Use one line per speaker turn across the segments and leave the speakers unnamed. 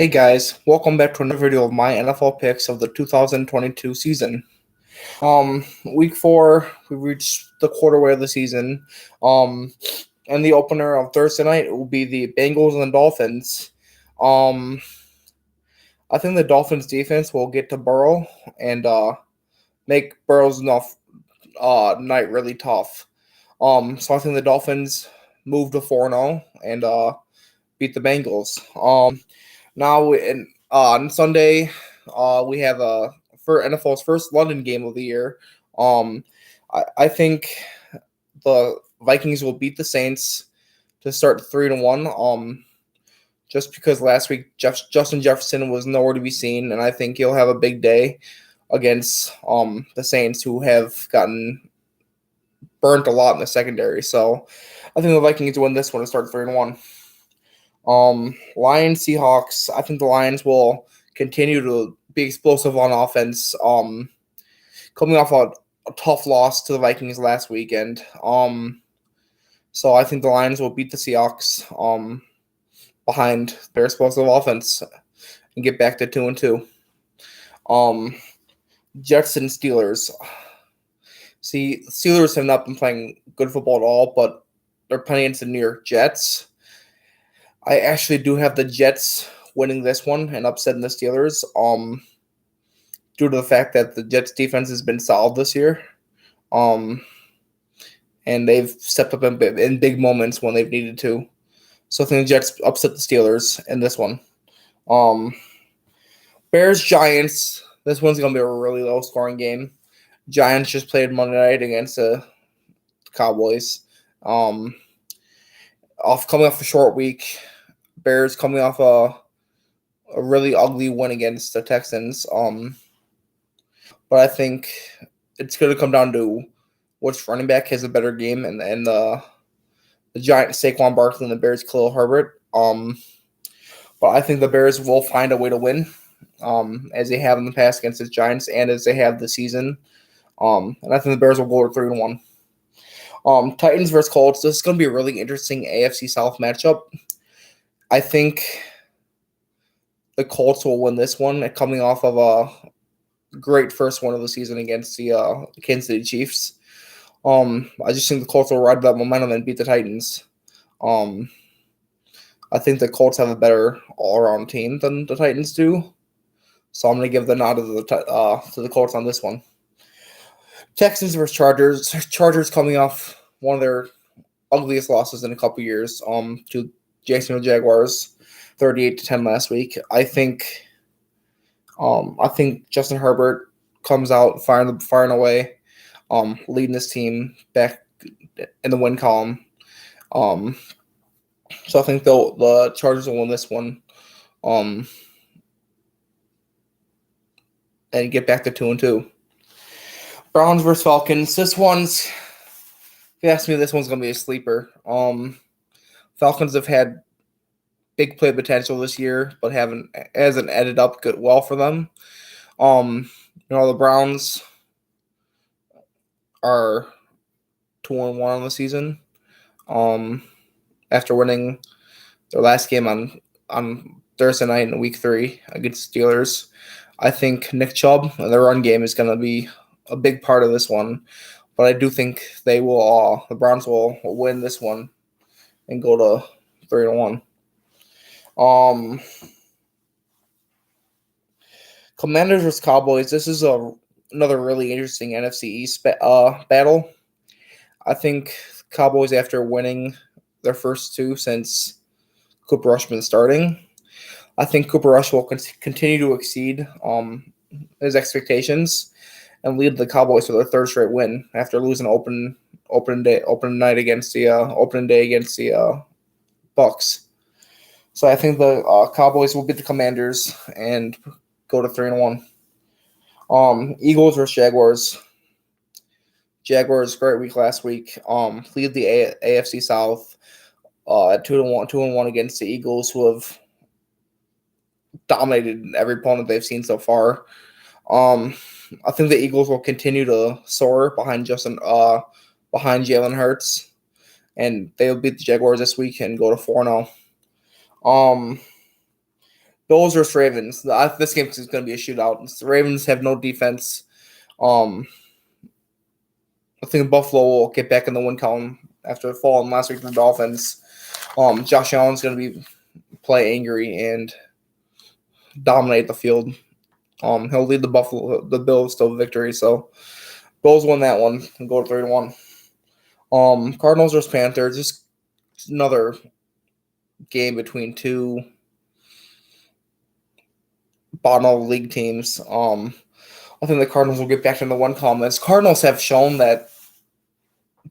Hey guys, welcome back to another video of my NFL picks of the 2022 season. Week 4, we reached the quarterway of the season. And the opener of Thursday night will be the Bengals and the Dolphins. Um, I think the Dolphins defense will get to Burrow and make Burrow's enough night really tough. So I think the Dolphins move to 4-0 and beat the Bengals. Now on Sunday, we have for NFL's first London game of the year. I think the Vikings will beat the Saints to start 3-1. Just because last week Justin Jefferson was nowhere to be seen, and I think he'll have a big day against the Saints, who have gotten burnt a lot in the secondary. So I think the Vikings win this one and start 3-1. Lions, Seahawks. I think the Lions will continue to be explosive on offense. Coming off a tough loss to the Vikings last weekend. So I think the Lions will beat the Seahawks behind their explosive offense and get back to 2-2. Jets and Steelers. See, Steelers have not been playing good football at all, but they're playing against the New York Jets. I actually do have the Jets winning this one and upsetting the Steelers, due to the fact that the Jets defense has been solid this year, and they've stepped up in big moments when they've needed to. So I think the Jets upset the Steelers in this one. Bears, Giants. This one's gonna be a really low scoring game. Giants just played Monday night against the Cowboys. Coming off a short week. Bears coming off a really ugly win against the Texans. But I think it's going to come down to which running back has a better game, and the Giants Saquon Barkley and the Bears Khalil Herbert. But I think the Bears will find a way to win, as they have in the past against the Giants and as they have this season. And I think the Bears will go to 3-1. Titans versus Colts. This is going to be a really interesting AFC South matchup. I think the Colts will win this one, coming off of a great first one of the season against the Kansas City Chiefs. I just think the Colts will ride that momentum and beat the Titans. I think the Colts have a better all-around team than the Titans do, so I'm going to give the nod to the Colts on this one. Texans versus Chargers. Chargers coming off one of their ugliest losses in a couple years, to Jacksonville Jaguars, 38-10 last week. I think Justin Herbert comes out firing away, leading this team back in the win column. So I think the Chargers will win this one, and get back to 2-2. Browns versus Falcons. If you ask me, this one's gonna be a sleeper. Falcons have had big play potential this year, but hasn't ended up well for them. The Browns are 2-1 on the season. After winning their last game on Thursday night in Week 3 against Steelers, I think Nick Chubb and their run game is going to be a big part of this one. But I do think the Browns will win this one and go to 3-1. Commanders versus Cowboys. This is another really interesting NFC East battle. I think Cowboys, after winning their first two since Cooper Rush been starting, I think Cooper Rush will continue to exceed his expectations and lead the Cowboys to their third straight win after losing opening day against the Bucks. So I think the Cowboys will beat the Commanders and go to 3-1. Eagles versus Jaguars. Jaguars, great week last week. Lead the AFC South at 2-1 against the Eagles, who have dominated every opponent they've seen so far. I think the Eagles will continue to soar behind Jalen Hurts, and they'll beat the Jaguars this week and go to 4-0. Bills versus Ravens. This game is going to be a shootout. The Ravens have no defense. I think Buffalo will get back in the win column after falling last week to the Dolphins. Josh Allen's going to play angry and dominate the field. He'll lead the Bills to victory. So Bills win that one and go to 3-1. Cardinals versus Panthers. Just another game between two bottom of the league teams. I think the Cardinals will get back in the one column. As Cardinals have shown that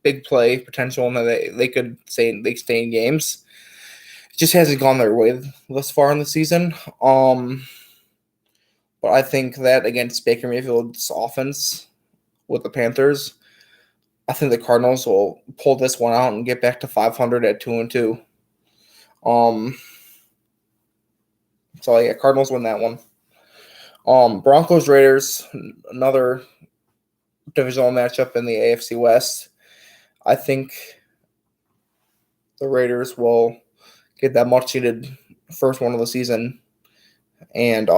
big play potential and that they could stay in games. It just hasn't gone their way thus far in the season. But I think that against Baker Mayfield's offense with the Panthers, I think the Cardinals will pull this one out and get back to 500 at 2-2. So yeah, Cardinals win that one. Broncos Raiders, another divisional matchup in the AFC West. I think the Raiders will get that much needed first one of the season and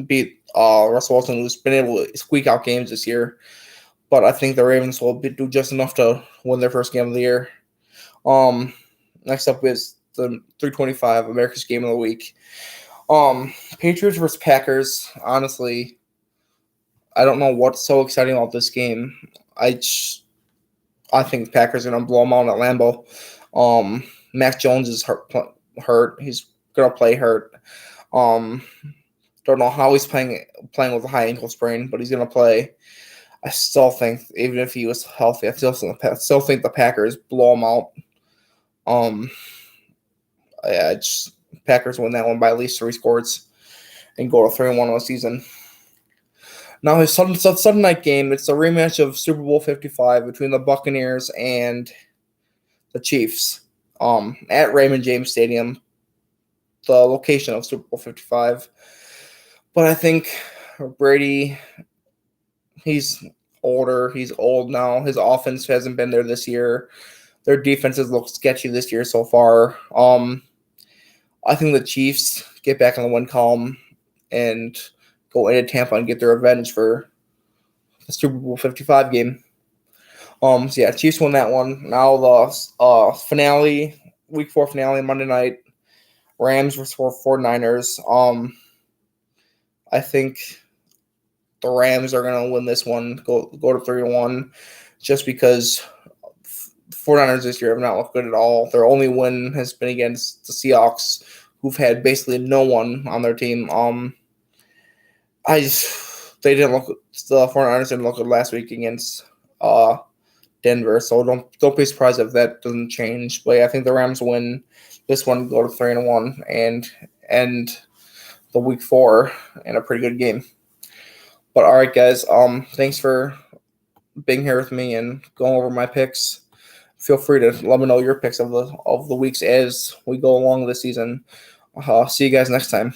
beat Russell Wilson, who's been able to squeak out games this year. But I think the Ravens will do just enough to win their first game of the year. Next up is the 325 America's Game of the Week. Patriots versus Packers. Honestly, I don't know what's so exciting about this game. I think the Packers are going to blow them out at Lambeau. Mac Jones is hurt. He's going to play hurt. Don't know how he's playing with a high ankle sprain, but he's going to play. I still think, even if he was healthy, I still think the Packers blow him out. Packers win that one by at least 3 scores and go to 3-1 on the season. Now his Sunday night game, it's a rematch of Super Bowl 55 between the Buccaneers and the Chiefs at Raymond James Stadium, the location of Super Bowl 55. But I think Brady, he's older. He's old now. His offense hasn't been there this year. Their defenses look sketchy this year so far. I think the Chiefs get back on the win column and go into Tampa and get their revenge for the Super Bowl 55 game. Chiefs won that one. Now the finale, Week 4 finale, Monday night, Rams versus 49ers. I think the Rams are going to win this one, go to 3-1, just because the 49ers this year have not looked good at all. Their only win has been against the Seahawks, who've had basically no one on their team. The 49ers didn't look good last week against Denver, so don't be surprised if that doesn't change. But yeah, I think the Rams win this one, go to 3-1, and end the Week 4 in a pretty good game. But all right, guys, thanks for being here with me and going over my picks. Feel free to let me know your picks of the weeks as we go along this season. See you guys next time.